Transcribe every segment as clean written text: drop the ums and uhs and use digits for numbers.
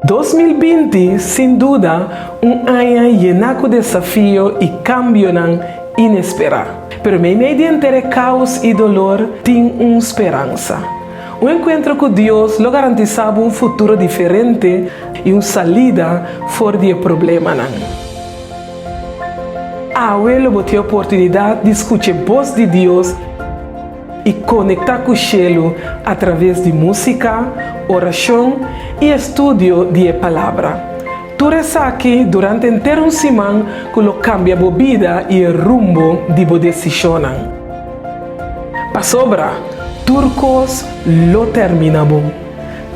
2020, sin duda, un año lleno de desafíos y cambios inesperados. Pero en medio de caos y dolor, tengo una esperanza. Un encuentro con Dios lo garantizaba un futuro diferente y una salida fuera del problema. Ahora yo tuve la oportunidad de escuchar la voz de Dios y conectar con Él a través de música, oración y estudio de la palabra. Tú eres aquí durante entero un semana que lo cambia la vida y el rumbo de la decisión. Para sobra, turcos lo terminamos.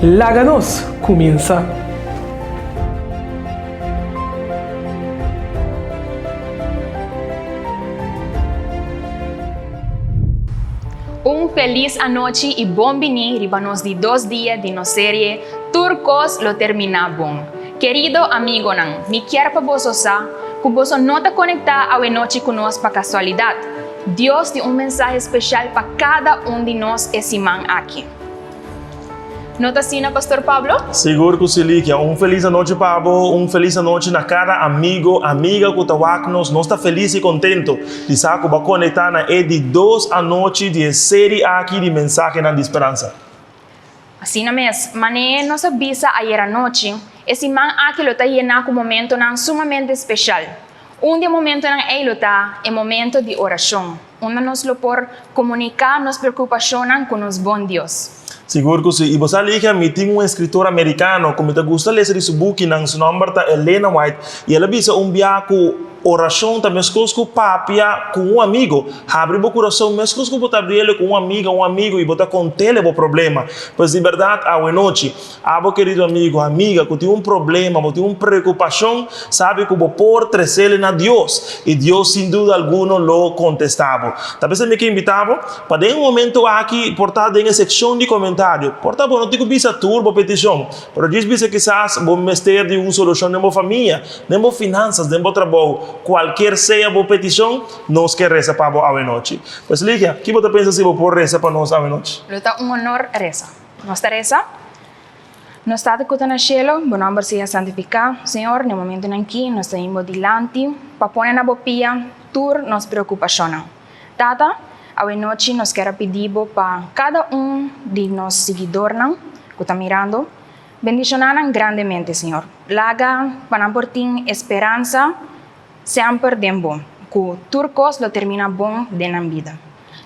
Láganos comienza. Un feliz anoche y bom venir ribanos de 2 días de nuestra serie Turcos lo terminamos. Querido amigo, me quiero para vos que vos no te conecta a noche con nosotros para casualidad. Dios tiene un mensaje especial para cada uno de nosotros ese man aquí. ¿No te así, Pastor Pablo? Seguro que sim, Lígia. Feliz noite, Pablo. Feliz noite na cada amigo, amiga que está aqui. Nós está feliz e contento de saber que vai conectar na de 2 a noite de série aqui de mensagem de esperança. Assim na mes, mané nos avisa ayer anoche, esse man aqui lo está llenando com momento sumamente especial. Dia momento ele está é momento de oração, onde nos lo por comunicar nos preocupações com os bom Deus. Seguro que sim. E você ali que tem escritor americano que me gusta ler esse book, seu nome é Elena White, e ela diz biaco oração também com papia com amigo. Abre o coração, mas com botar ele com amigo e botar com ele o problema. Pois de verdade, a noite, querido amigo, amiga, que tem problema, que tem preocupação, sabe que vou por trazer na Deus. E Deus, sem dúvida alguma, lo contestava. Talvez me que invitava para um momento aqui, portar em secção de comentário. Portar, não tenho visa turbo petição, mas diz visa quizás vou mestre de uma solução na minha família, na minha finanças, na meu trabalho. Qualquer seja a petição, nós queremos rezar para a noite. Pois, Lígia, o que você pensa se você pode rezar para nós a noite? Luta honor reza. Nossa reza. Nos está de cuta na cielo, bom nome seja santificado, Senhor, no momento em que nós estamos diante, para pôr na bopia, tur nos preocupação. Tata, a noite nós queremos pedir para cada de nós seguidores que está mirando, bendicionaram grandemente, Senhor. Laga, para por ti, esperança, sempre de bom, que turcos lo termina bom de na vida.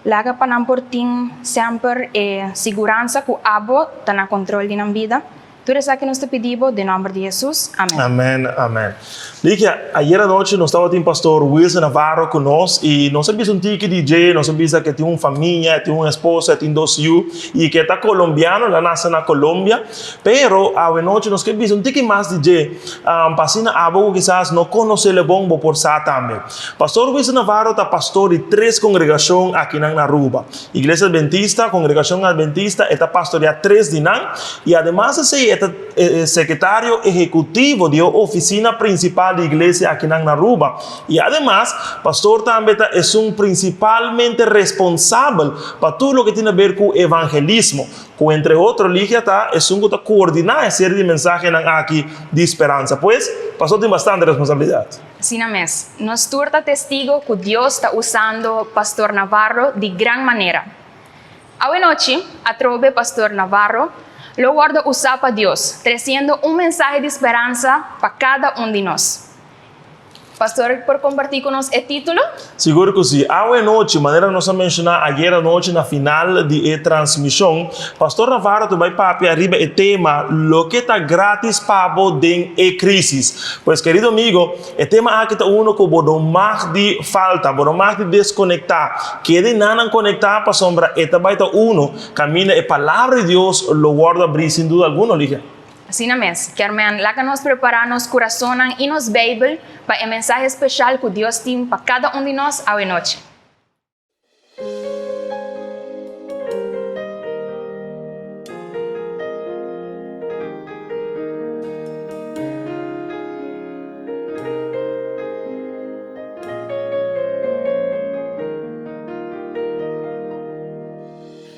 Laga para por ti sempre segurança que abo está na controle de na vida. Tudo isso que nós te pedimos, em nome de Jesus. Amém. Amém, amém. Lígia, ayer à noite nós estávamos com o pastor Wilson Navarro conosco e nós sabíamos um tique DJ, nós sabíamos que tem uma família, tem uma esposa, tem 2 filhos e que está colombiano, lá nasce na Colômbia. Pero à noite nós queremos um tique mais DJ, para algo que quizás não conhece bom por sa também. Pastor Wilson Navarro está pastor de 3 congregações aqui na Aruba. Igreja Adventista, Congregação Adventista, está pastoreando 3 de nan e además esse secretario ejecutivo de oficina principal de iglesia aquí en Aruba. Y además, pastor también es un principalmente responsable para todo lo que tiene que ver con evangelismo. Que entre otros, Lígia es un que coordina esa serie de mensajes aquí de esperanza. Pues, pastor tiene bastante responsabilidad. Sim, mes. Nos turta testigo que Dios está usando Pastor Navarro de gran manera. Hoy noche, a través Pastor Navarro, lo guardo usar para Dios, trazendo un mensaje de esperanza para cada uno de nosotros. Pastor, por compartir con nosotros el título? Seguro que sí. Hoy noche, maneira nós mencionar ayer a noite na final de transmissão, Pastor Navarro vai para arriba o tema lo que está grátis para den e crisis. Pues querido amigo, o tema aqui está uno que bodo mais de falta, bodo mais de desconectar, que de nada conectar para sombra, eta vai estar uno camina a palavra de Deus lo guarda abrir sin duda alguna, Lígia. Assim na mes, queremos lá que nós preparamos coração e nos Bíblia para o mensaje especial que Deus tem para cada um de nós hoje noite.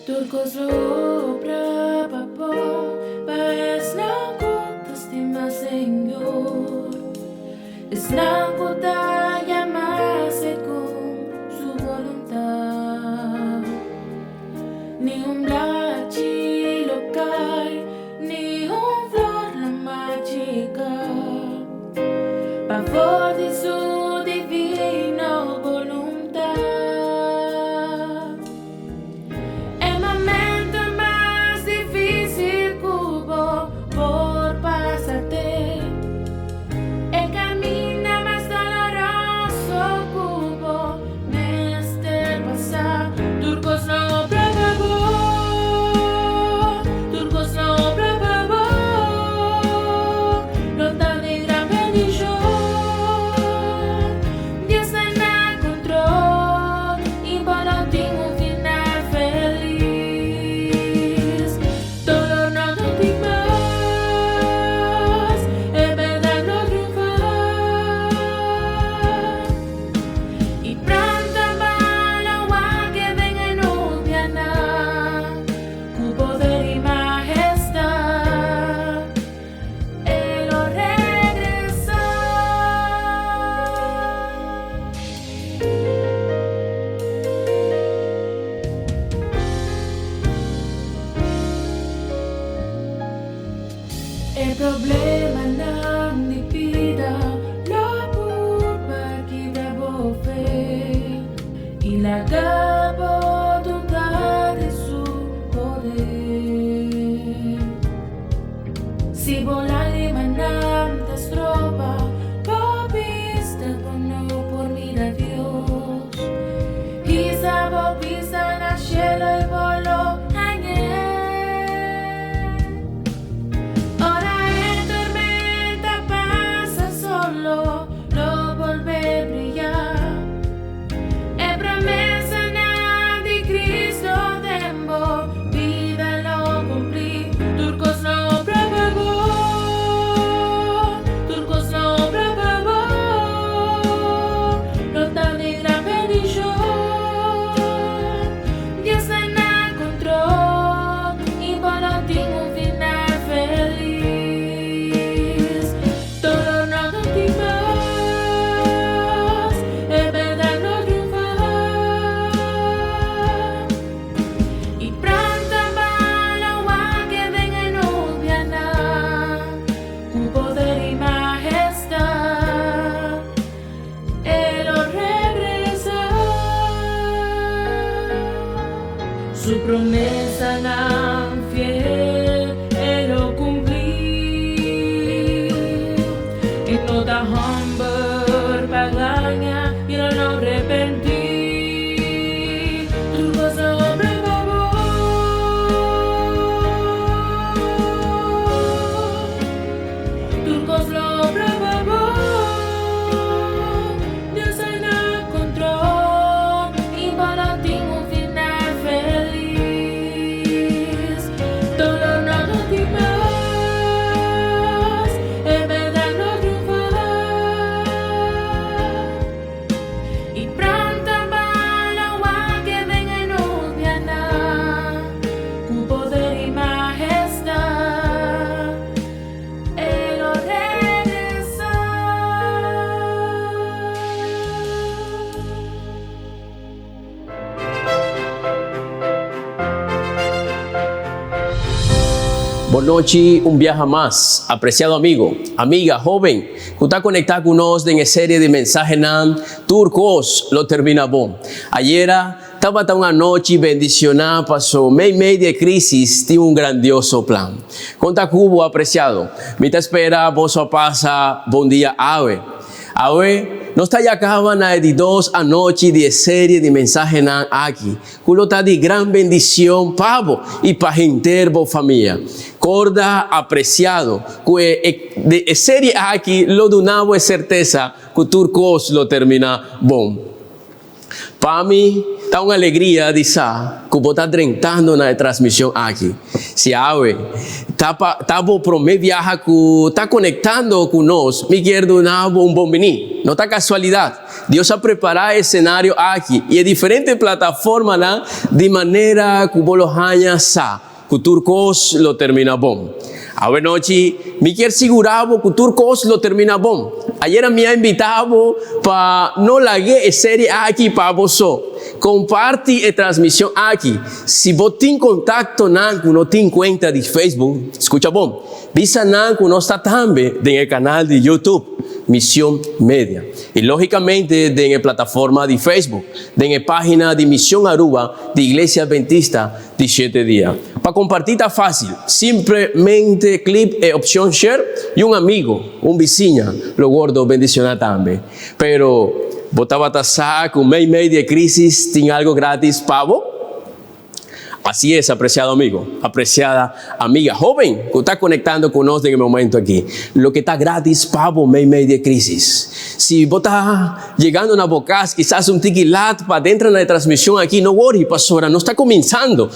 Turcos lo obra papo, paes na costa estima Nakuta llamase con su voluntad. Ni un blachi local, ni un flor la mágica, favor de su divina voluntad. El momento más difícil que hubo por pasarte, el camino más doloroso que hubo en este pasar. Turcos no probó, turcos no probó, no tan de gran bendición. Dios está en el control y por lo tengo un final feliz. Todo no más, es verdad no triunfar. Y pronto va la agua que venga en Ubiana, con poder y majestad, Él lo regresa. El problema no mi vida lo purba que debo fe y la cabo dudar de su poder. Si volar y manantas tropa, popista no por mira Dios. Isa popista na cielo y voló en él. Ora en tormenta pasa solo, lo volve a brillar. En promesa de Cristo dembo, vida lo cumplí. Turcos no probó, turcos no probó, no tan de gran bendición. Dios está en el control y por lo tengo un final feliz. Todo no más, es verdad no triunfar. Y pronto va la agua que venga en Ubiana, con poder y majestad, Él lo regresa. Su promesa tan fiel, Él lo cumplí. Y no tan humble pagania, y no arrepentí. Tu cosa obra Turcos lo probó, Dios en el control y para ti un final feliz. Todo no más, es verdad no triunfar. Y pronto va la agua que venga en Ubiana, con poder y majestad, Él lo regresa. Bonochi, un viaje más, apreciado amigo, amiga, joven, que está conectado con nosotros en esta serie de mensajes turcos, lo termina bom. Ayer estaba una noche bendicionada, pasó medio de crisis, tiene un grandioso plan. Conta cubo apreciado, me te espera, vos pasa, buen día, ave. Ave, no está ya acaban de 2 anoche de serie de mensajes aquí, culo está de gran bendición, pavo, y para gente, familia. Corda apreciado, que de serie aquí lo donavo es certeza que turcos lo termina bom. Para mí, está una alegría de saber que vos estás drentando na transmisión aquí. Si ave, está por medio viaja que está conectando con nosotros, me quiero donar un bom venir. No está casualidad. Dios ha preparado el escenario aquí y en diferentes plataformas de manera que vos los años sa, que turcos lo termina bom. A ver, noche, me quiero asegurar que turcos lo termina bom. Ayer me ha invitado para no largué serie aqui para vosotros. Comparte a transmissão aqui. Se você tem contato com não tem conta de Facebook, escuta bom. Visa que nós está também no canal de YouTube, Missão Média. E logicamente na plataforma de Facebook, na página de Missão Aruba, de Igreja Adventista de 7 dias. Para compartir está fácil. Simplesmente clique a opção share e amigo, vizinho, lo guardo bendicionar também. Pero botava a tasar con meio de crisis, ¿tiene algo gratis, pavo? Así es, apreciado amigo, apreciada amiga joven que está conectando con nosotros en el momento aquí. Lo que está gratis, pavo, meio de crisis. Si vos estás llegando a una bocas, quizás un tiquilat para dentro de la transmisión aquí, no worry, pastora, no está comenzando.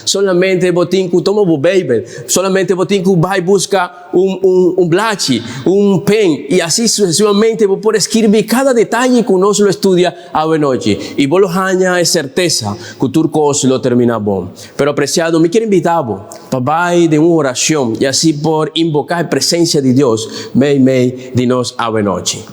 Solamente vos tienes que tomar un Bible, solamente vos tienes que ir buscar un blachi, un pen, y así sucesivamente vos puedes escribir cada detalle que uno lo estudia a noche. Y vos lo hañas es certeza que tu curso lo termina bom. Pero apreciado, me quiero invitar para de una oración y así por invocar la presencia de Dios, de nos a noche.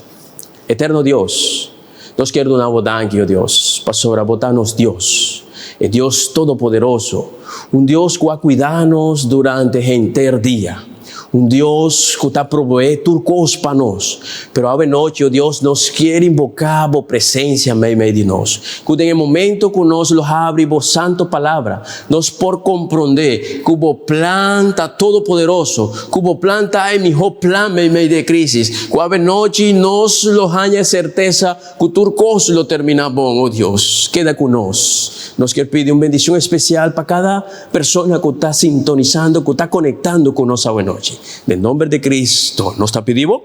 Eterno Dios, nos quiero dar una danke, oh Dios, para sobrebotarnos Dios, el Dios todopoderoso, un Dios que va a cuidarnos durante el entero día. Un Dios que está provee turcos para nós. Pero a noche, oh Dios, nos quiere invocar a presencia en medio de nós. Que en el momento que nos lo abre vos santo palabra, nos por comprender que vos planta todo poderoso, que vos planta el mejor plan en medio de crisis. Que a noche nos lo haya certeza que turcos lo termina bon, oh Dios. Queda con nos. Nos quiere pedir una bendición especial para cada persona que está sintonizando, que está conectando con nos a noche. En nombre de Cristo, nos está pidiendo.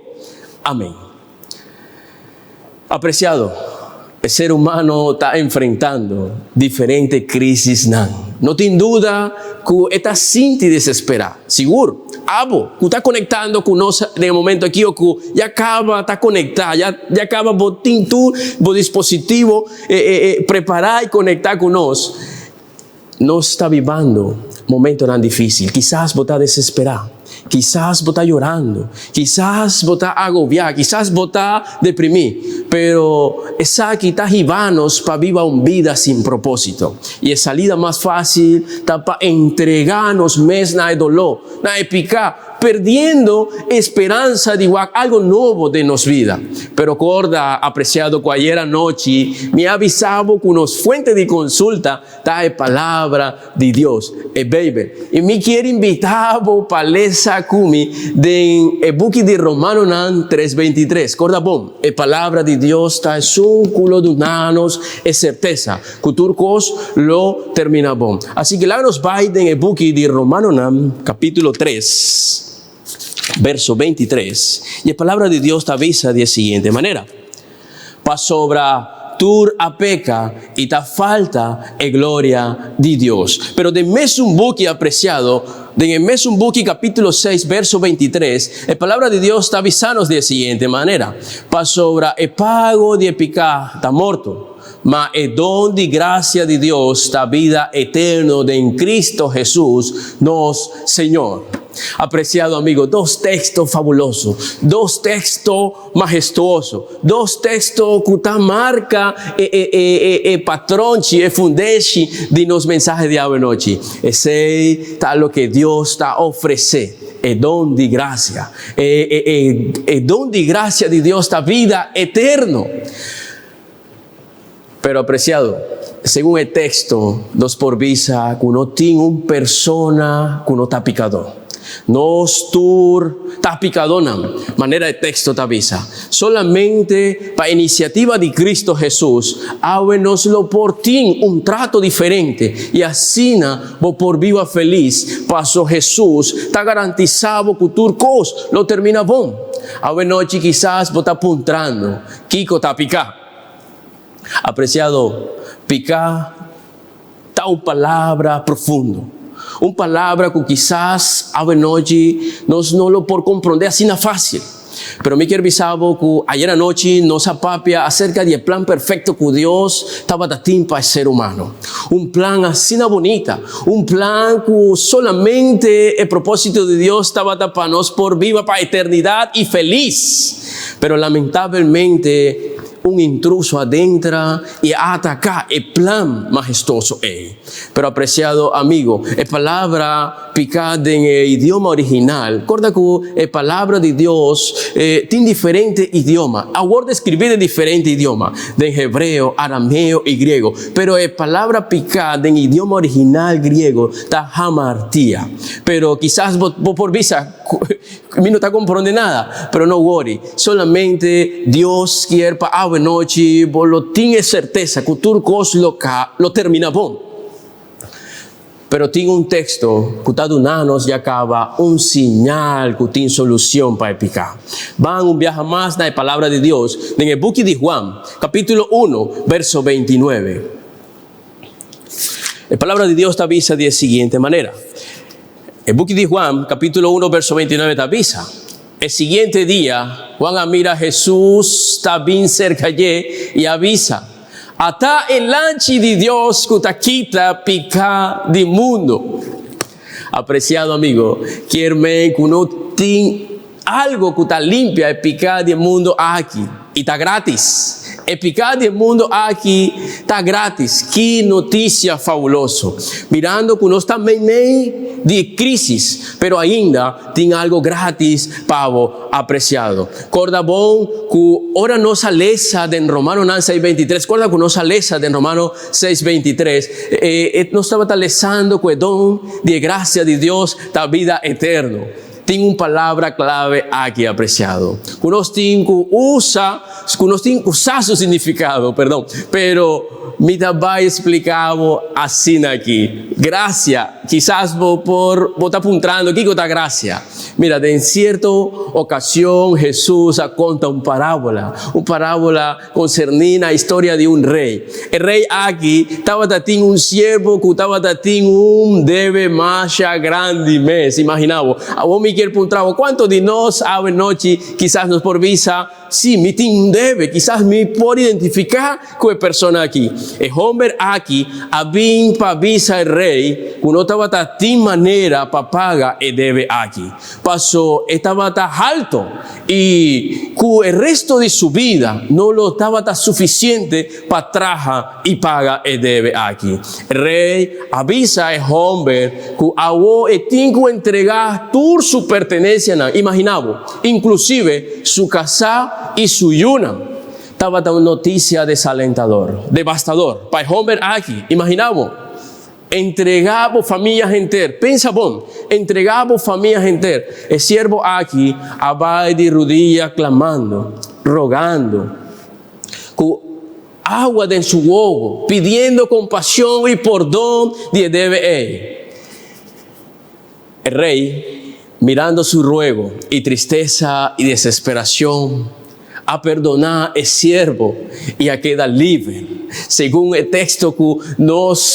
Amén. Apreciado, el ser humano está enfrentando diferentes crisis. No tiene duda que está sin desesperar. Seguro, que está conectando con nosotros en el momento aquí, o que ya acaba, está conectado, ya acaba botín tu dispositivo preparar y conectar con nosotros. No está viviendo momento tan difícil. Quizás vos está desesperado. Quizás vos está llorando, quizás vos está agobiado, quizás vos está deprimido, pero esa que está llevándonos para vivir una vida sin propósito. Y la salida más fácil está para entregarnos más na dolor, na picar, perdiendo esperanza de algo nuevo de nuestra vida. Pero recuerda, apreciado, que ayer anoche me avisaba que una fuente de consulta está la palabra de Dios, el Bible. Y me quiero invitar para leer Kumi del book de Romanos 3:23. Corda bom, la palabra de Dios está en cúmulo de nanos, es certeza que turcos lo termina bom. Así que la nos va en el book de Romanos capítulo 3. Verso 23, y la palabra de Dios te avisa de la siguiente manera: pa sobra tur a peca y ta falta e gloria de Dios. Pero de mesmo book apreciado, de mesmo book capítulo 6, verso 23, la palabra de Dios está avisando de la siguiente manera: pa sobra e pago de pecar está muerto, ma el don de gracia de Dios está vida eterna de en Cristo Jesús, nos Señor. Apreciado amigo, dos textos fabulosos, dos textos majestuosos, dos textos que marca el patrón y el fundeci de los mensajes de hoy noche. Ese está lo que Dios está ofreciendo. El don de gracia, el don de gracia de Dios está vida eterno. Pero apreciado, según el texto, nos porvisa que no tiene una persona que no está picador. Nos tur está picadona, manera de texto te avisa. Solamente para iniciativa de Cristo Jesús, hábenoslo por ti un trato diferente. Y así, vos por viva feliz, pasó Jesús, está garantizado que turcos lo termina bon. A noche quizás vos está puntrando, Kiko está pica. Apreciado, picar, está una palabra profundo. Una palabra que quizás a noche nos no lo por comprender así na fácil. Pero me quiero avisar que ayer anoche nos apapia acerca del plan perfecto que Dios estaba dando para el ser humano. Un plan así bonita, un plan que solamente el propósito de Dios estaba para nos por viva para eternidad y feliz. Pero lamentablemente un intruso adentra y ataca el plan majestuoso. Pero apreciado amigo, la palabra picada en el idioma original, recuerda que la palabra de Dios tiene diferentes idiomas. Ahora escribir en diferentes idiomas, de hebreo, arameo y griego. Pero la palabra picada en el idioma original griego está hamartia. Pero quizás vos por visa, no está comprendiendo nada, pero no worry. Solamente Dios quiere para noche, vos lo tienes certeza que turcos lo termina bon. Pero tengo un texto que está dándonos y acaba un señal que tiene solución para picar. Van un viaje más de la palabra de Dios en el Buque de Juan, capítulo 1, verso 29. La palabra de Dios te avisa de la siguiente manera. El Buque de Juan, capítulo 1, verso 29 te avisa. El siguiente día, Juan mira a Jesús, está bien cerca allí y avisa. Hasta el lanche de Dios que te quita pica del mundo. Apreciado amigo, quiero que no tenga algo que te limpia el picar del mundo aquí. Y está gratis. El picar del mundo aquí está gratis. Qué noticia fabuloso. Mirando que no está meio de crisis, pero ainda tiene algo gratis pavo apreciado. Corda bom que ora nossa lesa de Romano 6:23. Corda que nossa lesa de Romano 6:23. Nos estaba lesando que el don de gracia de Dios da vida eterna. Tengo una palabra clave aquí apreciado. Unos tienen que usar su significado, perdón, pero me va a explicar así aquí. Gracia, quizás por estar apuntando aquí con esta gracia. Mira, en cierta ocasión Jesús cuenta una parábola concernida a la historia de un rey. El rey aquí estaba teniendo un siervo que estaba teniendo un debe más grande mes. Imaginaba, a vos me quiero preguntar, ¿cuántos de nos a noche quizás nos por visa? Sí, me tiene un debe, quizás me puedo identificar con la persona aquí. El hombre aquí, a bien para visa el rey, uno estaba de manera para pagar el debe aquí. Pasó, estaba tan alto y con el resto de su vida no lo estaba tan suficiente para trabajar y pagar el debe aquí. El rey avisa al hombre que ahora tiene que entregar toda su pertenencia. Imaginaba, inclusive su casa y su yuna. Estaba dando noticia devastador. Para el hombre aquí, imaginamos, entregaba familias enteras. Pensa bom, entregaba familias enteras. El siervo aquí, abajo de rodillas, clamando, rogando, con agua de su ojo, pidiendo compasión y perdón de debe. El rey, mirando su ruego y tristeza y desesperación, a perdonar el siervo y a quedar libre. Según el texto que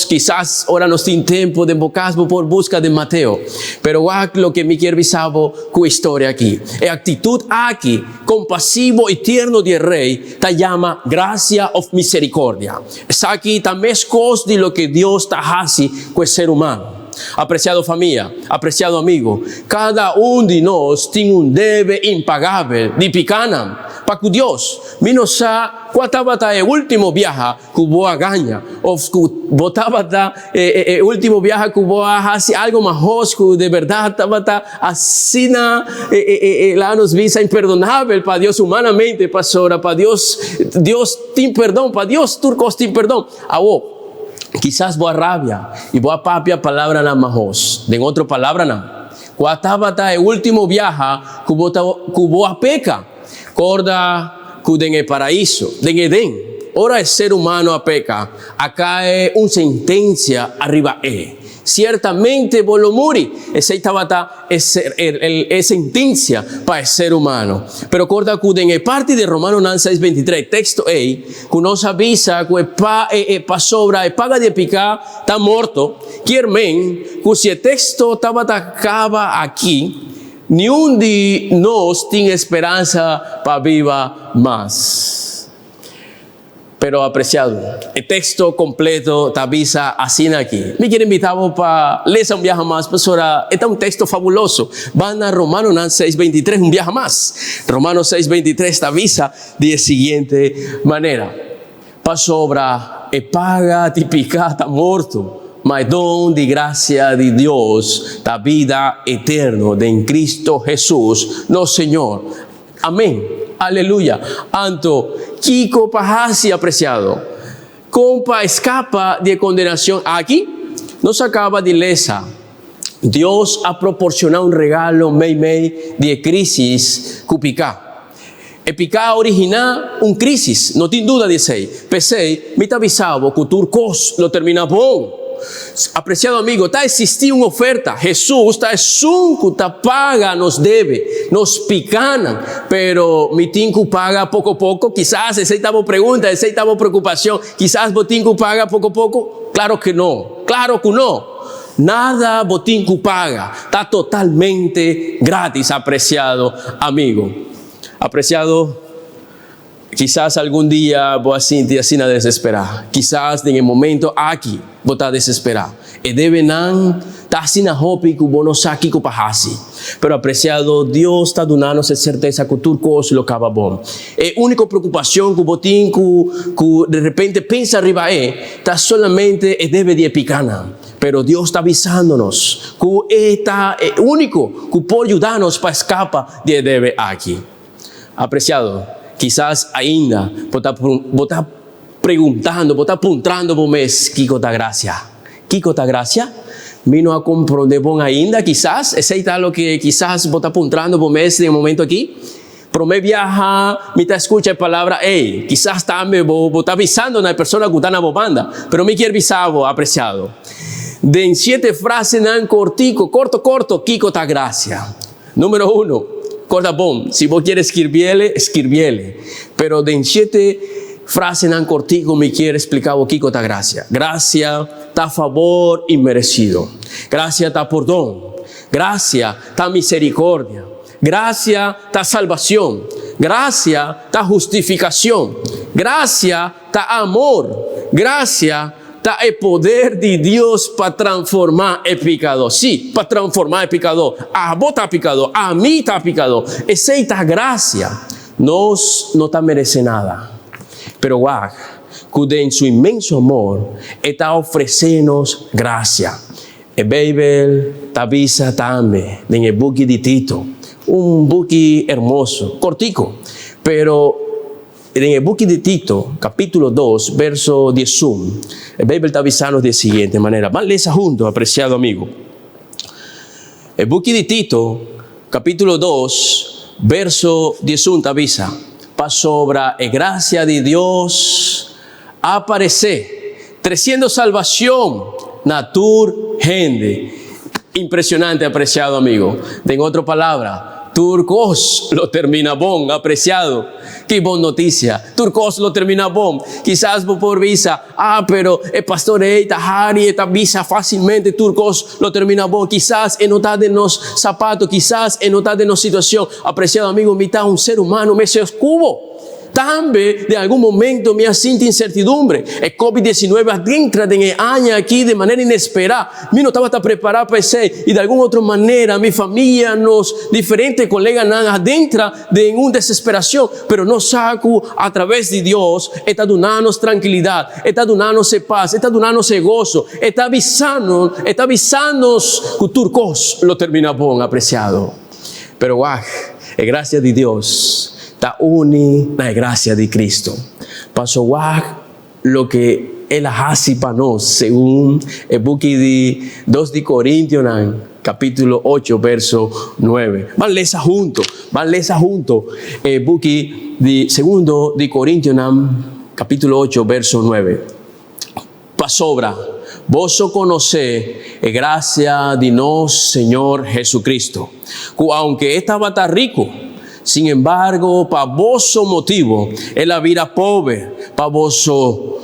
quizás ahora nos tiene tiempo de bocasmo por busca de Mateo. Pero lo que me quiero avisar con la historia aquí. La actitud aquí, compasivo y tierno del rey, te llama gracia o misericordia. Es aquí también es cosa de lo que Dios está haciendo con el ser humano. Apreciado familia, apreciado amigo, cada uno de nosotros tiene un debe impagable de picana para que Dios no sabe cuál estaba el último viaje que vos gaña o botaba el último viaje que vos hace algo más que de verdad estaba así la nos visa imperdonable para Dios humanamente, pastora, para Dios tiene perdón, para Dios turcos tiene perdón. Quizás boa rabia y boa papia palabra na majos. De otra palabra na. Cuataba el último viaje que boa peca. Corda que en el paraíso, en Edén. Ahora el ser humano a peca. Acá es una sentencia arriba. Ciertamente volomuri. Esa es sentencia para el ser humano. Pero corda que en el parte de Romano 6:23, texto que nos avisa que sobra paga de picar está muerto. Quieren que si el texto estaba acaba aquí, ni un día nos tiene esperanza para viva más. Pero apreciado, el texto completo te avisa así aquí. Me quiero invitar para leer un viaje más, pastora. Este es un texto fabuloso. Van a Romanos 6:23, un viaje más. Romanos 6:23 te avisa de la siguiente manera. Pa sobra e paga típica está muerto. Mas don de gracia de Dios, da vida eterna de en Cristo Jesús, no Señor. Amén. Aleluya. Anto, Kiko Pajasi apreciado. Compa escapa de condenación. Aquí nos acaba de lesa. Dios ha proporcionado un regalo de crisis cupicá. Epica original un crisis, no tiene duda de ser. Pensé, me está avisado que tu cos lo termina bon. Apreciado amigo, está existiendo una oferta. Jesús está que está paga, nos debe, nos picanan, pero mi tinku paga poco a poco. Quizás esa estaba pregunta, esa estaba preocupación. Quizás botinku paga poco a poco. Claro que no, claro que no. Nada botinku paga, está totalmente gratis, apreciado amigo. Apreciado, quizás algún día voy a sentir así a desesperar. Quizás en el momento aquí voy a desesperar. Y deben estar así na hopi que vos no saque que pajasi. Pero apreciado, Dios está dando certeza que tu cosa lo acaba bom. La única preocupación que vos tienes que de repente pensa arriba está solamente debe de picana. Pero Dios está avisándonos que está único que puede ayudarnos para escapar de debe aquí. Apreciado, quizás ainda vos está preguntando, vos está apuntando por mes, Kiko da gracia. Kiko da gracia? Vino a comprender bon ainda, quizás, ese es lo que quizás vos está apuntando por mes en el momento aquí. Pero me viaja, me está escucha la palabra, quizás también vos está avisando a una persona que está en la banda, pero me quiere avisar, apreciado. De en 7 frases, corto, Kiko da gracia. Número 1. Corta bom, si vos quieres escribirle. Pero de en 7 frases en cortico me quiere explicar Kiko ta gracia. Gracia ta favor inmerecido. Gracia ta perdón. Gracia ta misericordia. Gracia ta salvación. Gracia ta justificación. Gracia ta amor. Gracia está el poder de Dios para transformar el pecador. Sí, para transformar el pecador. A vos está pecador, a mí está pecador. Esa gracia no está merece nada. Pero que en su inmenso amor está ofreciéndonos gracia. El Bible te avisa también en el buque de Tito. Un buque hermoso, cortico, pero en el buque de Tito, capítulo 2, verso 10, el Bible está avisando de la siguiente manera. Van a leer juntos, apreciado amigo. El buque de Tito, capítulo 2, verso 10, te avisa. Pa sobra la gracia de Dios aparece, trayendo salvación, natur, gente. Impresionante, apreciado amigo. En otra palabra, Turcos lo termina bon, apreciado. Qué buena noticia. Turcos lo termina bon. Quizás por visa, pero el pastor Tahari esta visa fácilmente. Turcos lo termina bon. Quizás en notar de nos zapatos, quizás en notar de nos situación. Apreciado amigo, mitad un ser humano, me se oscubo. También de algún momento me siento incertidumbre. El COVID-19 adentra en el año aquí de manera inesperada. Mi no estaba preparado para eso y de alguna otra manera mi familia, nos diferentes colegas adentra de una desesperación, pero no saco a través de Dios, está dándonos tranquilidad, está dándonos paz, está dándonos gozo, está avisándonos que Turcos lo termina bon, apreciado. Pero gracias de Dios. Está uni la gracia de Cristo. Pasó lo que Él hace para nosotros, según el buque de 2 de Corintios, capítulo 8, verso 9. Van a leer juntos. El buque de 2 de Corintios, capítulo 8, verso 9. Pasobra, vos conocéis la gracia de nuestro Señor Jesucristo, que aunque estaba tan rico, sin embargo, para vosso motivo, Él la vida pobre, para vosso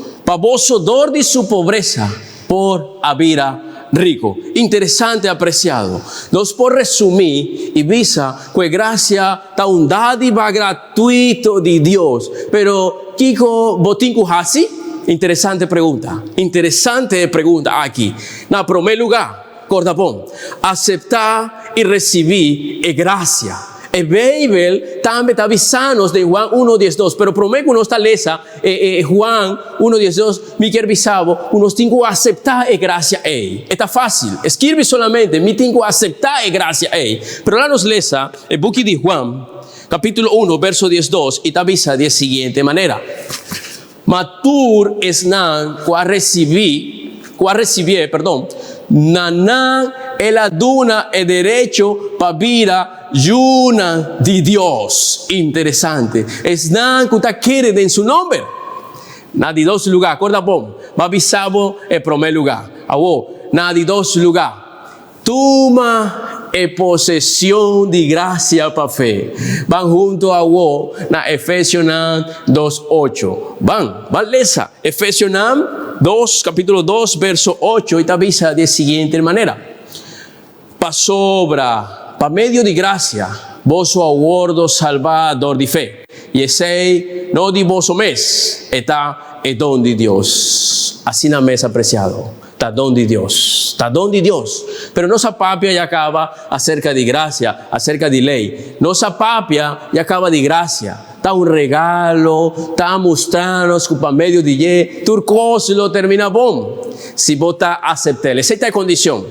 dor de su pobreza, por a vida rico, interesante, apreciado. Nos por resumir y visa que gracia ta un dádiva gratuito de Dios. Pero Kiko botinco hasi? Interesante pregunta aquí. Na primer lugar, cordapón, aceptar y recibir es gracia. El Bible también está avisando de Juan 1:12, pero prometo no está lesa Juan 1:12, mi quiero avisar, unos tengo que aceptar es gracia. Está fácil, escribe solamente, mi tengo que aceptar es gracia. Pero la nos lesa el book de Juan, capítulo 1, verso 12, y te avisa de la siguiente manera. Matur es nan qua recibir, nanan el aduna el derecho para vida yuna de Dios. Interesante. Es nan que usted quiere en su nombre. Na de dos lugares. Acorda bom. Ma bisabo el primer lugar. Awo. Na de dos lugares. Toma posesión de gracia para fe. Van junto a vos na Efesios 2:8. Van lesa. Efesios 2, capítulo 2, verso 8. Y te avisa de siguiente manera. Pa sobra, pa medio de gracia, vos o aguardo salvador de fe. Y ese no de vos o mes, está el don de Dios. Así na mesa apreciado. Está don de Dios. Pero no se papia y acaba acerca de gracia, acerca de ley. No se papia y acaba de gracia. Está un regalo, está mostrando que para medio de turcos lo termina bom. Si vota aceptarle, esa es condición.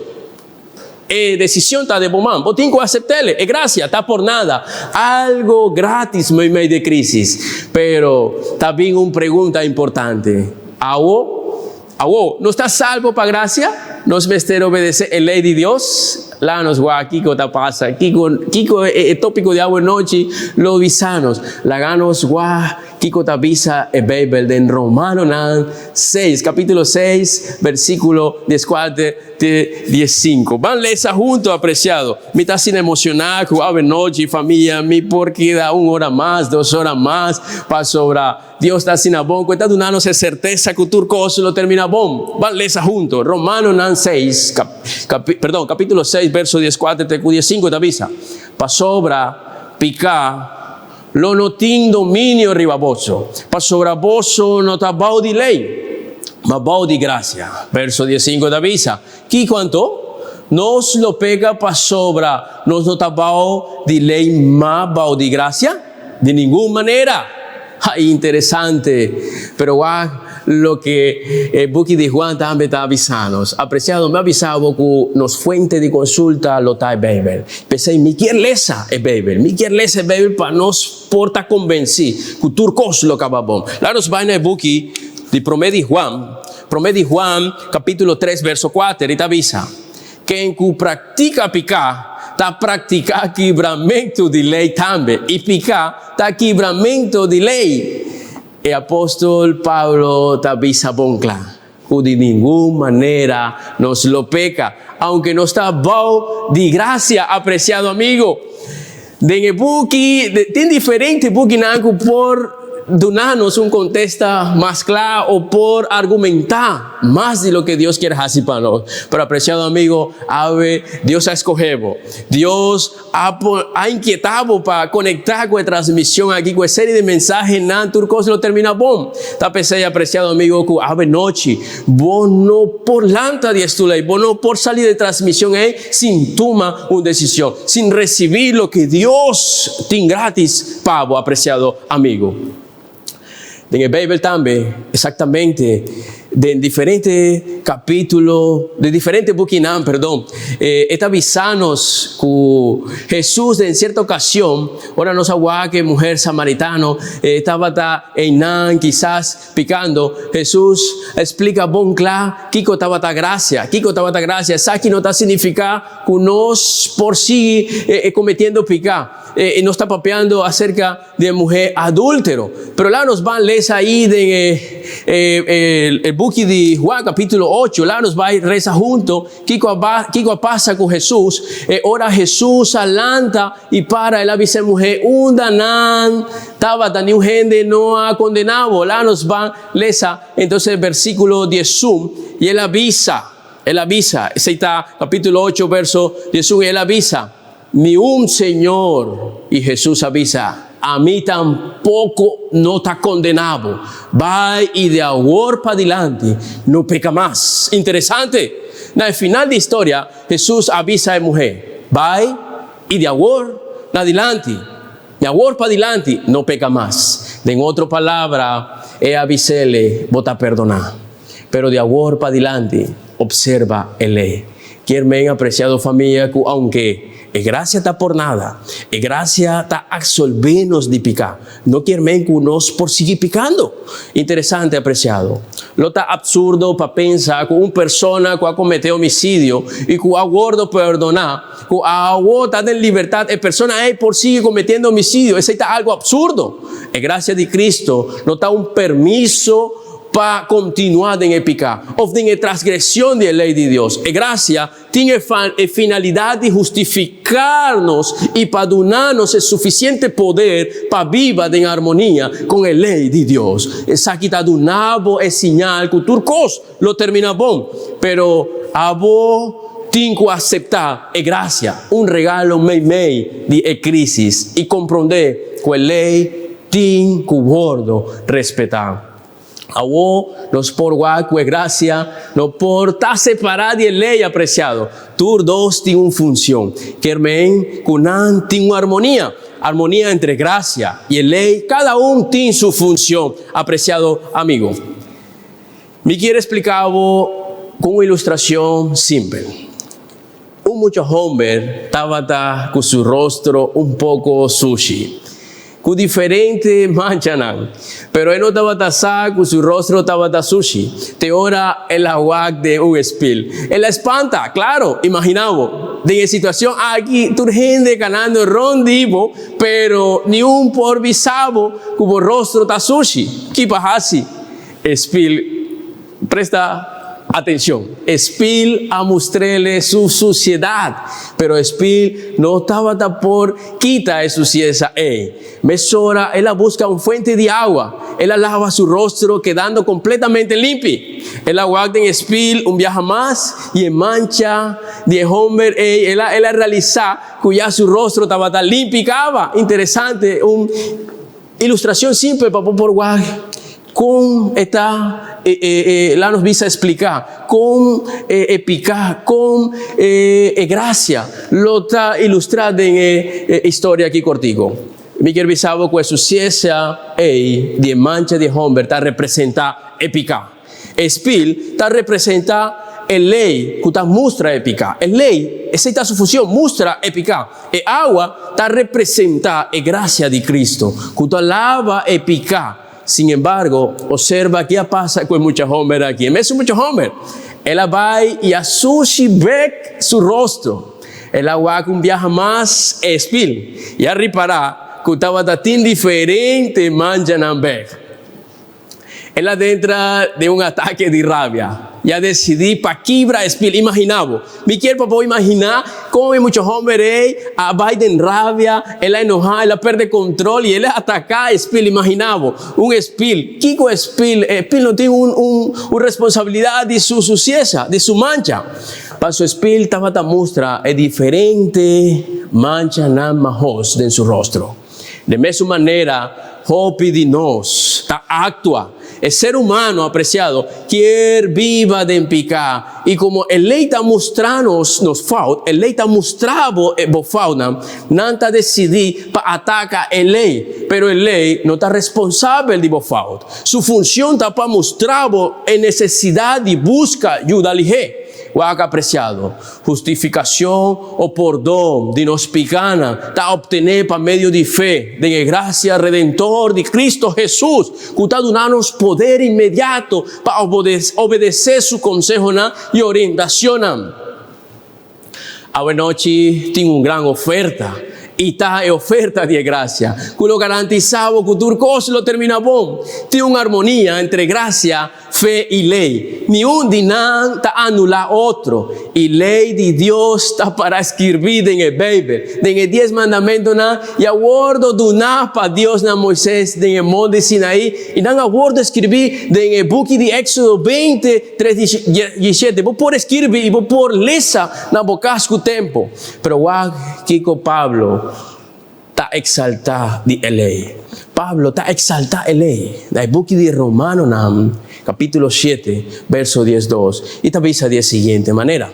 Decisión está de bomán. Vos tengo que aceptarle. Es gracia, está por nada. Algo gratis en medio de crisis. Pero también una pregunta importante. ¿No está salvo para gracia? ¿Nos mester obedecer el ley de Dios? La nos gua, Kiko ta pasa. Kiko el tópico de agua noche, lo visanos. La ganos gua, Kiko ta visa el Bible de Romanos 6, capítulo 6, versículo 14-15. Van lesa junto, apreciado. Me está sin emocionar, que agua noche, familia, mi porque da 1 hora más, 2 horas más, para sobrar. Dios está sin abón, cuenta de una certeza que turcos lo termina bom. Van lesa junto. Romanos 6, capítulo 6, verso 14-15, te avisa. Pa sobra, pica, lo no tin dominio ribaboso. Pa sobra boso no ta bau di ley, ma bau di gracia. Verso 15 te avisa. ¿Qué cuánto? Nos lo pega pa sobra, nos no ta bau di ley, ma bau di gracia. De ninguna manera. Ay, interesante. Pero lo que el buki de Juan también está avisando. Apreciado, me ha avisado que nos fuente de consulta lo está el Bible. Pensé, mi quiere lesa el Bible para nos porta convencer que turcos lo acabamos. La nos va en el buki de Promedi Juan, capítulo 3, verso 4, y te avisa que en que practica picar, está practicar quebramento de lei também. E picar está quebramento de lei. El apóstol Pablo está avisa bon claro. De ninguna manera nos lo peca. Aunque no está bau de gracia, apreciado amigo. En el buki, tiene diferente buki nanco por donarnos un contesta más claro o por argumentar más de lo que Dios quiere hacer para nosotros. Pero apreciado amigo, Dios ha escogido, Dios ha inquietado para conectar con la transmisión aquí, con la serie de mensajes, turcos lo termina bom. Está pensando, apreciado amigo, que noche, vos no por lanta de estudiar, vos no por salir de transmisión sin tomar una decisión, sin recibir lo que Dios tiene gratis para vos, apreciado amigo. En el Bible también, exactamente, de diferentes capítulos, de diferentes buquinam, está avisándonos que Jesús en cierta ocasión, ahora no sabe que mujer samaritano estaba en Nan, quizás picando. Jesús explica bon claro, Kiko estaba gracia, esa no está significa que nos por sí cometiendo picar. No está papeando acerca de mujer adúltero, pero la nos van lesa ahí de el buki de Juan capítulo 8, la nos va a reza junto, Kiko pasa con Jesús, ora Jesús alanta y para el avisa mujer, un danan, estaba tan un gente no ha condenado, la nos va lesa, entonces el versículo 10 y él avisa, Él avisa, ese está capítulo 8, verso 11, Él avisa, ni un Señor, y Jesús avisa, a mí tampoco no está condenado. Va y de ahora para adelante no peca más. Interesante. En el final de la historia, Jesús avisa a la mujer, va y de ahora para adelante, de ahora para adelante no peca más. En otra palabra, avisele, vota perdonar. Pero de ahora para adelante, observa el ley. Quieren, apreciado familia, que aunque es gracia está por nada, es gracia está absolvernos de picar, no quieren que nos por seguir picando. Interesante, apreciado. Lo está absurdo para pensar que una persona que ha cometido homicidio y que ha guardado perdonar, que ha guardado en libertad, es persona por seguir cometiendo homicidio. Eso está algo absurdo. Es gracia de Cristo, no está un permiso para continuar en el pecado o en la transgresión de la ley de Dios. La gracia tiene finalidad de justificarnos y para donarnos el suficiente poder para vivir en armonía con la ley de Dios. Esa quita donado es señal que turcos lo termina bon, pero a vos tengo que aceptar la gracia, un regalo mei de crisis y comprender que la ley tiene que guardo respetar. A vos, los por guacu gracia, no por estar separado de ley, apreciado. Tur dos tiene una función. Kermen, kunan tiene una armonía. Armonía entre gracia y ley. Cada uno tiene su función, apreciado amigo. Me quiero explicar con una ilustración simple. Un mucho hombre estaba con su rostro un poco sushi. Con diferente manchanan, pero él no estaba tasado, con su rostro estaba sushi. Te ora el agua de un espil. Él la espanta, claro, imaginamos. De la situación aquí, tu gente ganando rondivo, pero ni un por visabo, como rostro está sushi. ¿Qué pasa así? Espil, presta atención. Espil a mostrarle su suciedad, pero Espil no estaba por quita su suciedad. Mesora, él busca una fuente de agua. Él lava su rostro quedando completamente limpio. Él aguarda en Espil un viaje más y en mancha de hombre. Él realiza cuya su rostro estaba tan limpio. Interesante, una ilustración simple para por guay. Con esta, la nos visa explicar, con epicar, con gracia, lo está ilustrado en historia aquí cortico. Mi quiero visavo que su ciencia de mancha de hombre está representa epicar. Espil está representa el ley que está muestra epicar. El ley, esa está su función, muestra epicar. El agua está representa gracia de Cristo, que está lava epicar. Sin embargo, observa qué pasa con muchos hombres aquí. En vez de muchos hombres, él va y a sushi back su rostro. Él va con un viaje más espil. Y a reparar que estaba tan diferente manjan back. Él adentra de un ataque de rabia. Ya decidí para quebrar espil. Imaginaba. Mi quiero para imaginar cómo muchos hombres a Biden rabia, él enoja, él pierde control y él ataca espil. Imaginaba un espil. ¿Qué espil? Espil no tiene una responsabilidad de su suciedad, de su mancha. Para su espil estaba tan muestra es diferente mancha nada más en su rostro. De misma manera, Hopi de nos actúa. El ser humano apreciado quiere viva de picar y como el ley está mostrando nos fault, el ley está mostrando fauna, nanta decidir para atacar el ley, pero el ley no está responsable de fault. Su función está para mostrar en necesidad de buscar ayuda lige. Guaca apreciado, justificación o perdón de nos picana está obtener por medio de fe, de gracia redentor de Cristo Jesús, que está dándonos poder inmediato para obedecer su consejo y orientación. Ahora noche tengo una gran oferta. Y está en oferta de gracia. Que lo garantizaba que turcos lo termina bon. Tiene una armonía entre gracia, fé e lei. Nenhum de nós está a anular outro. E lei de Deus está para escrever em a Bíblia. Em 10 mandamentos, e a word do para Deus na Moisés, em Monte Sinaí. E não a word escrever em o book de Éxodo 20, 3, 17. Vou por escrever e vou por lesa na bocasco tempo. Pero Kiko Pablo está exaltado de lei. Pablo está exaltado a lei. No book de Romanos, capítulo 7, verso 12. Y te avisa de la siguiente manera.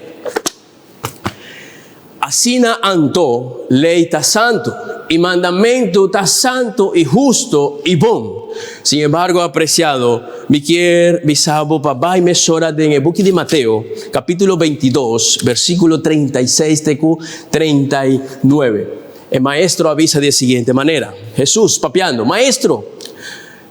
Así na anto, lei está santo, y mandamento está santo y justo y bom. Sin embargo, apreciado, me quiero bisabo papá y me sora en el book de Mateo, capítulo 22, versículo 36 39. El maestro avisa de la siguiente manera. Jesús, papeando, maestro,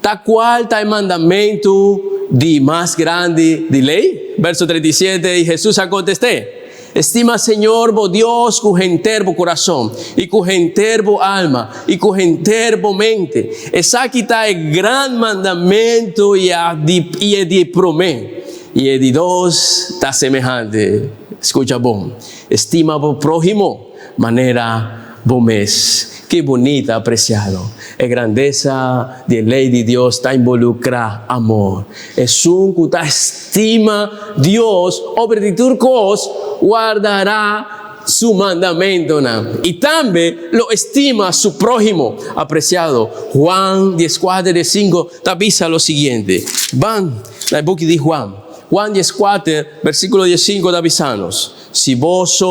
¿ta cuál está el mandamento de más grande de ley? Verso 37, y Jesús contesté. Estima, Señor, vos Dios, con enterbo corazón, y con enterbo alma, y con enterbo mente. Esa aquí está el gran mandamento y el de promé. Y el de dos está semejante. Escucha, bom. Estima vos prójimo, manera Bomés. Qué bonita, apreciado. La grandeza de la ley de Dios está involucrada amor. Es un que te estima Dios, sobre turcos, guardará su mandamento. Y también lo estima su prójimo. Apreciado. Juan 14:5 te avisa lo siguiente. Van, la book de Juan 14, versículo 15 te avisanos. Si vos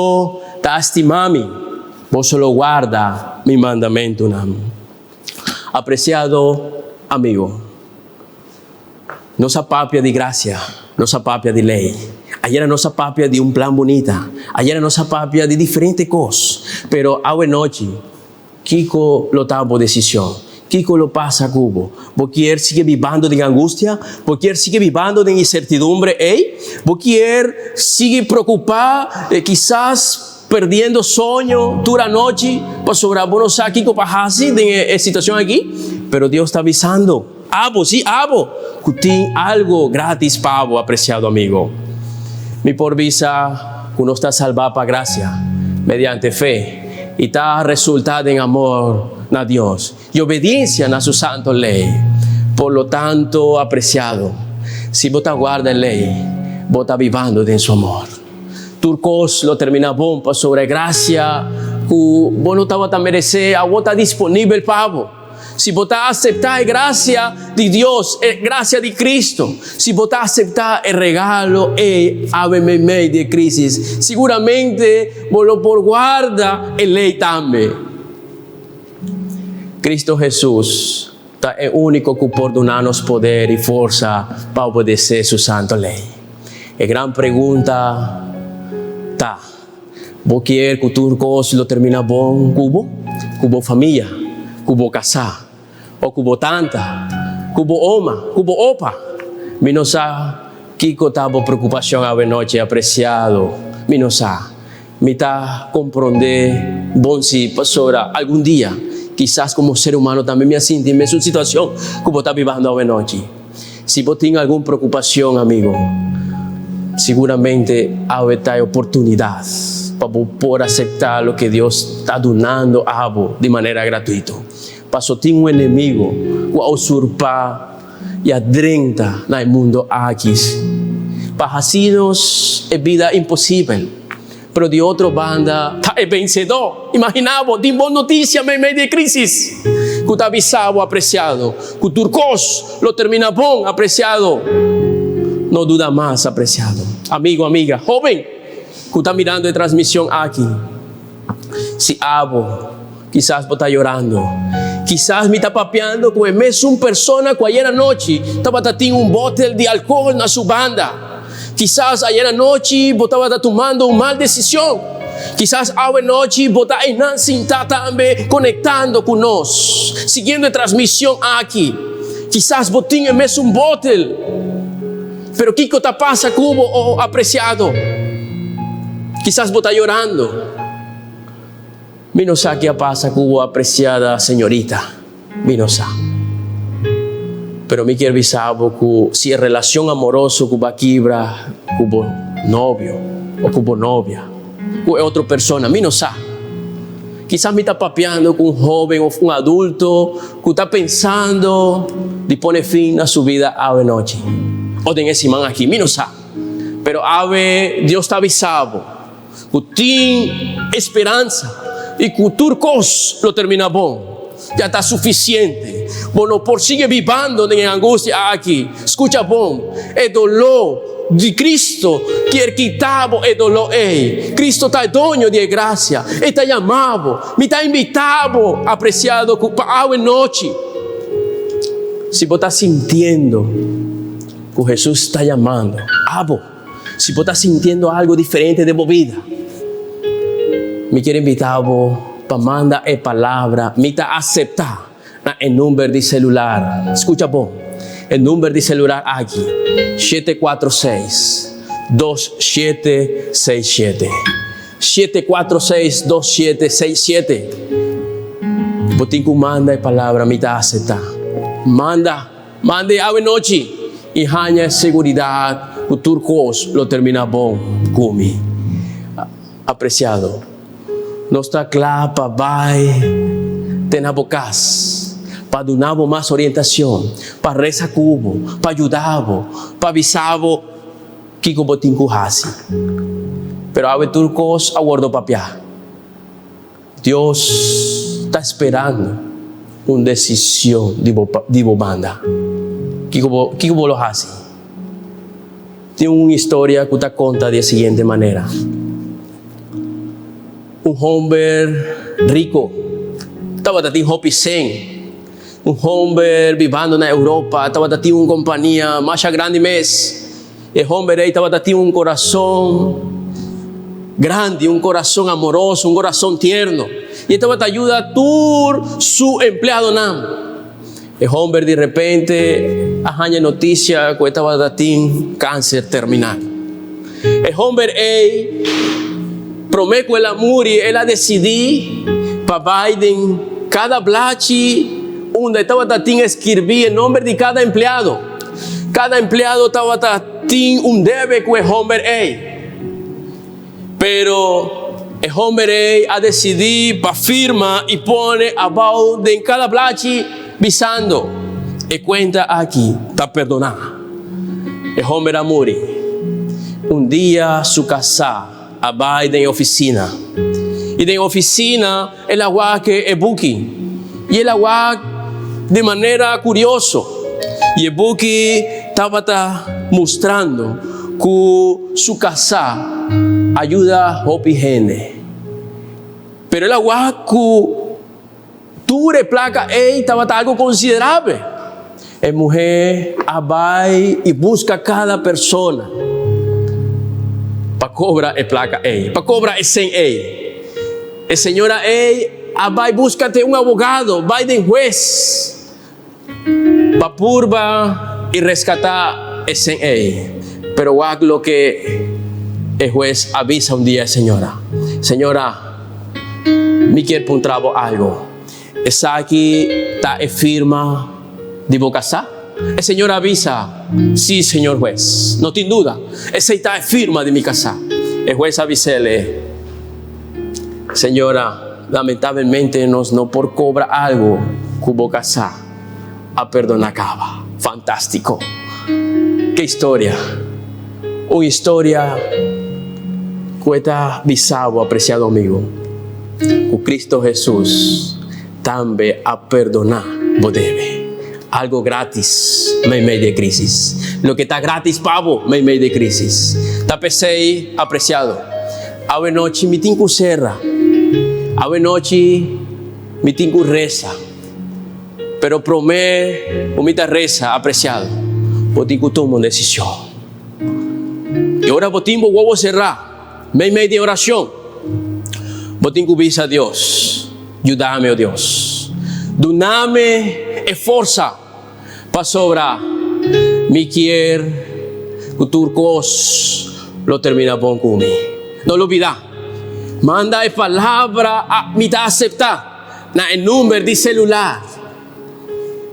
te estimami, vos solo guarda mi mandamento. Apreciado amigo, no se apapia de gracia, no se apapia de ley. Ayer no se apapia de un plan bonita. Ayer no se apapia de diferentes cosas. Pero hoy noche, Kiko lo toma por decisión. Kiko lo pasa a cubo. Vos quieres seguir viviendo de angustia. Vos quieres seguir viviendo de incertidumbre. Vos quieres seguir preocupado, quizás perdiendo sueño toda la noche, para sobrar buenos aquí con pajasi de situación aquí, pero Dios está avisando. Sí, que tiene algo gratis para vos, apreciado amigo. Mi por visa, que no está salvado para gracia, mediante fe, y está resultado en amor a Dios y obediencia a su santo ley. Por lo tanto, apreciado, si vos te guardas en ley, vos estás viviendo en su amor. Turcos lo termina bom para sobre gracia que vos no estaba a merecer, a vos está disponible para vos. Si vos te aceptar gracia de Dios, gracia de Cristo, si vos te aceptar el regalo de crisis, seguramente vos lo por guarda el ley también. Cristo Jesús está el único que por donarnos poder y fuerza para obedecer su santo ley. La gran pregunta está, ¿vos quieres que tu cosa lo termina bon cubo familia, cubo casar, o cubo tanta, cubo oma, cubo opa? Mi no sa, Kiko tabo preocupación a noche apreciado, mi no sa, mi ta comprender bon si pasora algún día, quizás como ser humano también me asiente en su situación, como está viviendo a noche. Si vos tienes alguna preocupación, amigo, seguramente hay oportunidad para poder aceptar lo que Dios está donando a vos de manera gratuita. Paso tiene un enemigo que usurpa y adrenta en el mundo aquí. Para hacernos es vida imposible, pero de otra banda es vencedor. Imaginamos, de buena noticia en medio de crisis. Que te avisado, apreciado, que turcos lo termina bon, apreciado. No duda más, apreciado. Amigo, amiga, joven, que está mirando la transmisión aquí. Si quizás vos está llorando. Quizás me está papeando con el mesmo persona que ayer anoche estaba teniendo un bote de alcohol en su banda. Quizás ayer anoche vos estaba tomando una mala decisión. Quizás hoy noche vos está también conectando con nosotros, siguiendo la transmisión aquí. Quizás vos tenés el mesmo bote. Pero ¿qué te pasa, cubo apreciado? Quizás vos estás llorando. Vino sa qué pasa, cubo apreciada señorita. Vino sa. pero me quiero avisar que si es relación amorosa que va a quebrar como novio o como novia, con otra persona, me no sabe. Quizás me está papeando con un joven o un adulto que está pensando de poner fin a su vida a la noche. O de ese man aquí, me no sabe. Pero Dios está avisado que tiene esperanza y que turcos lo termina bon. Ya está suficiente. Bueno, por sigue viviendo en angustia aquí. Escucha, bom, el dolor de Cristo quiere quitar el dolor. Cristo está dueño de gracia. Está llamado, me está invitado, apreciado para la noche. Si vos estás sintiendo que Jesús está llamando, si vos estás sintiendo algo diferente de tu vida, me quiero invitar para mandar la palabra, me está aceptar el número de celular. Escucha, bom, el número de celular aquí, 746-2767. 746-2767. Vos tenés que mandar la palabra, me está aceptar. Manda a la noche y hanya seguridad que turcos lo termina bom comigo. Apreciado, não está claro para vai ter na bocas, para dar mais orientação, para rezar cubo, para ajudar, para avisar que como tem que fazer. Pero a turcos aguardo papia. Deus está esperando uma decisão de banda. Que como lo hace? Tem uma história que te conta de seguinte maneira. Homem rico estava tendo hobby sem. Homem vivendo na Europa estava tendo uma companhia mais grande mês. E homem aí estava tendo coração grande, coração amoroso, coração tierno. E estava ajudando a todo su empleado não. E homem de repente arranha notícia que estava tendo câncer terminal. E homem aí promete que ela muri, ela decidi para Biden cada blachi onde estava tendo escrever o nome de cada empleado. Cada empleado estava tendo deve com o homem aí. Pero o homem aí a decidir para firma e pone abaixo de cada blachi visando e conta aqui está perdonado. O homem a muri. Dia su casa vai em oficina. E em oficina, ela vai que é booking. E ela vai de maneira curiosa. E o booking estava mostrando que sua casa ajuda a higiene. Pero ela vai que tudo placa estava algo considerável. A mulher vai e busca cada pessoa para cobrar a placa A, para cobrar a 100 A. A senhora A vai buscar um advogado, vai de juez para purba e rescatar a 100 A. Pero lo que el juez avisa dia, senhora, me quer encontrar algo. Essa aqui está a firma de vou casar? A senhora avisa, sí, señor juez, no tem dúvida, essa está a firma de mi casa. El juez avisa-lhe, señora, lamentavelmente nos no por cobra algo que vou casar, a perdonar acaba. Fantástico. Que história. Uma história que está avisado, apreciado amigo, que Cristo Jesús também a perdonar vos debe. Algo gratis, meio de crisis. Lo que está gratis, pavo, meio de crisis. Está pensei, apreciado. A noite me tenho que serra. A noite me tenho que reza. Pero prometo, me reza, apreciado. Vou ter que tomar uma decisão. E agora vou ter que cerrar. Meio de oração. Vou ter que pedir a Deus. Ajuda-me, oh Deus. Dá-me força para sobrar. Me quer que turcos lo termina bom comigo. Não lo olvida. Manda a palavra a me aceptar. Na número de celular.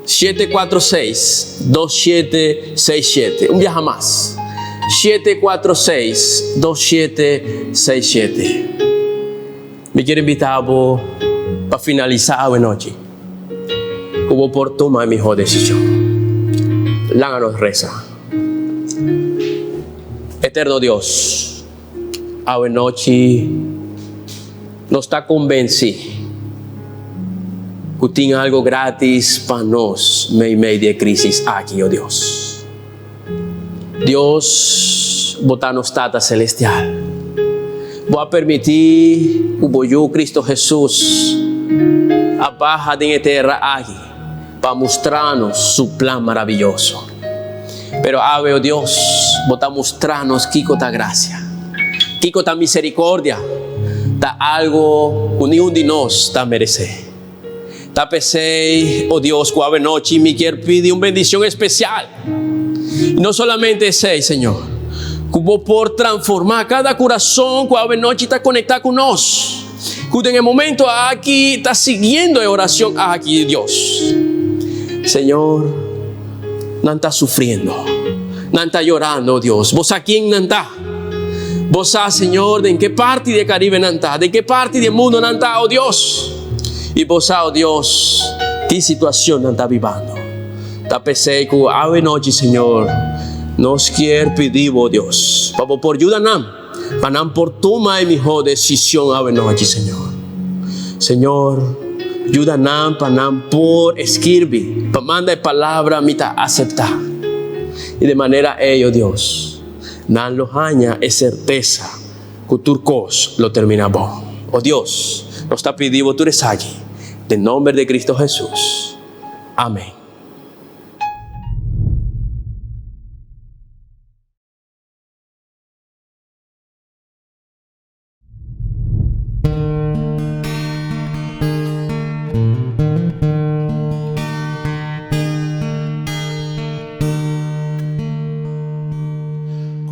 746-2767. Un día más. 746-2767. Me quiero invitar para finalizar hoy noche. Hubo por tomar mi mejor decisión. Láganos reza. Eterno Dios, hoy noche nos está convencido que tiene algo gratis para nos meio de crisis aquí, oh Dios. Dios, botanos tata celestial. Voy a permitir que yo, Cristo Jesús, a baja de tierra aquí para mostrarnos su plan maravilloso. Pero ave, oh Dios, bota mostrarnos Kiko ta gracia, Kiko ta misericordia, ta algo que ni un de nos ta merece. Ta pesei, oh Dios, que ave noche me quiere pedir una bendición especial. Y no solamente ese, Señor, que por transformar cada corazón que ave noche está conectado con nosotros. Que en el momento aquí está siguiendo la oración aquí, Dios. Señor, no está sufriendo, no está llorando, Dios. Vos a quién no está. Vos sabes, Señor, de en qué parte del Caribe no está, de qué parte del mundo no está, oh Dios. Y vos sabes, oh Dios, qué situación no está viviendo. Está pensando que ave noche, Señor, nos quiere pedir, oh Dios, para por ayuda para por tomar mejor decisión ave noche, Señor. Señor, ayuda para por escribir, para mandar palabra mita aceptar. Y de manera ello, Dios, nan los años es certeza que turcos lo terminamos. Oh Dios, nos está pidiendo tú eres allí, en nombre de Cristo Jesús. Amén.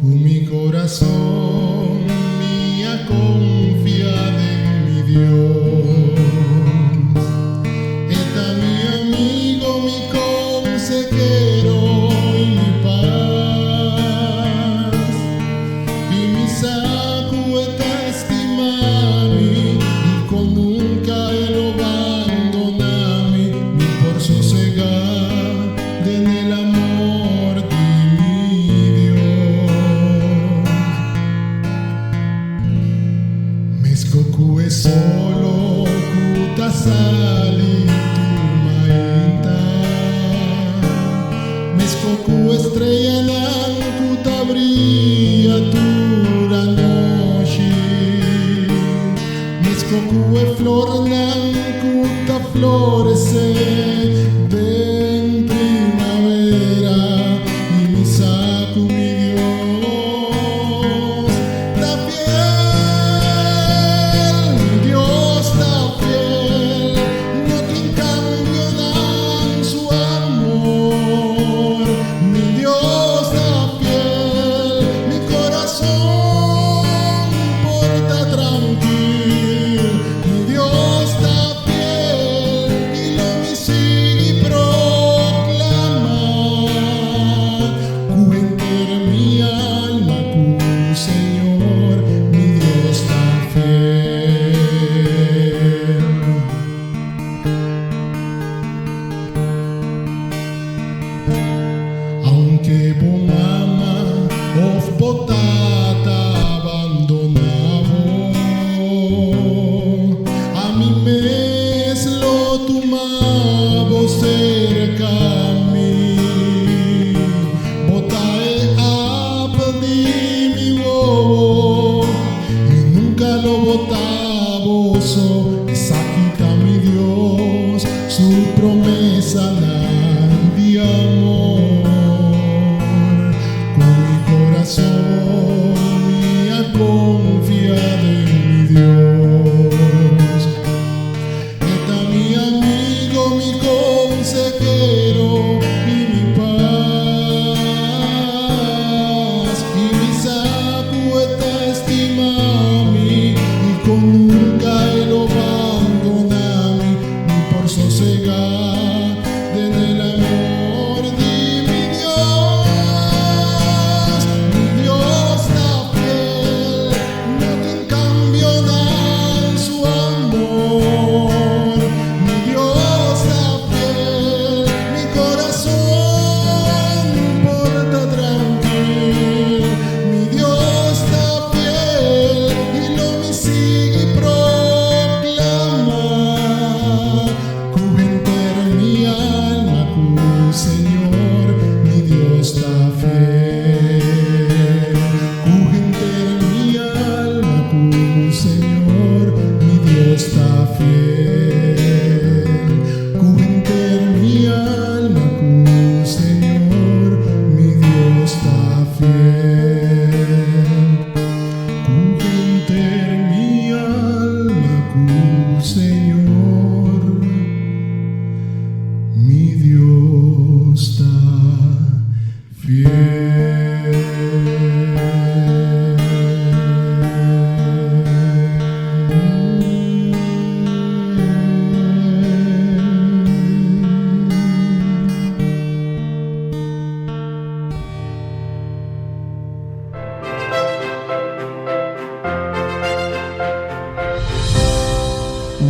Con mi corazón mía confiada en mi Dios, está mi amigo, mi consejero y mi paz, y mi saco está estimado, y con nunca él lo abandonarme, ni por sosegar en el amor de mi Dios.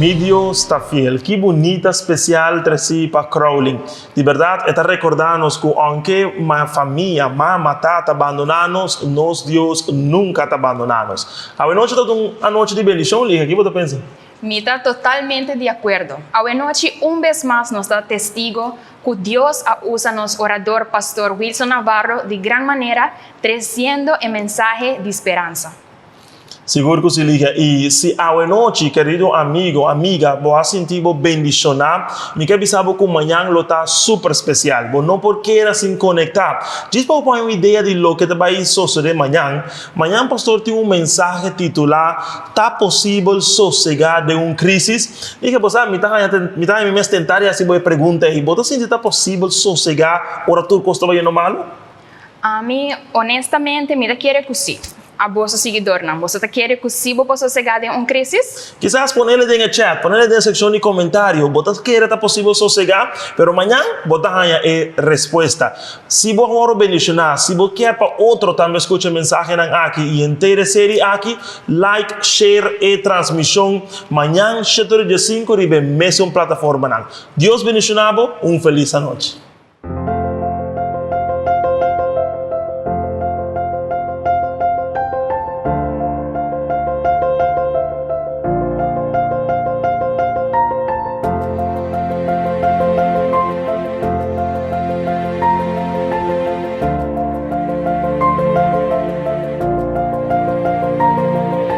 Mi Dios está fiel. Qué bonita, especial, treci para Crowley. De verdad, está recordarnos que aunque mi familia, mamá, tata abandonanos, nos Dios nunca te abandonanos. A noche toda una noche de bendición, Lija. ¿Qué vos pensas? Mita totalmente de acuerdo. Hoy noche, vez más, nos da testigo que Dios usa nos orador pastor Wilson Navarro de gran manera, trayendo el mensaje de esperanza. Seguro que se liga. Y si hoy noche, querido amigo, amiga, vos has sentido bendicionar, me quero avisar que mañana lo está súper especial. Vos no porque era sin conectar. Diz para poner una idea de lo que te va a suceder mañana. Mañana, pastor, tiene un mensaje titular, ¿está posible sosegar de una crisis? Y que, pues, mitad de mi mes tentar y así voy a preguntar, ¿y vos te sientes está posible sosegar ahora tú costa vaya normal? A mí, honestamente, mira, quiere que sí. A vos seguidor, ¿no? ¿Vos te quiere que sí vos sosegar de una crisis? Quizás ponerle en el chat, ponerle en la sección de comentarios, vos quiere está posible sosegar, pero mañana vos hay respuesta. Si vos ahora bendicionar, si vos quieres para otro también escuche el mensaje aquí y entera serie aquí, like, share y transmisión. Mañana, 7:05, ribe mes en plataforma. Dios bendicionado, un feliz noche.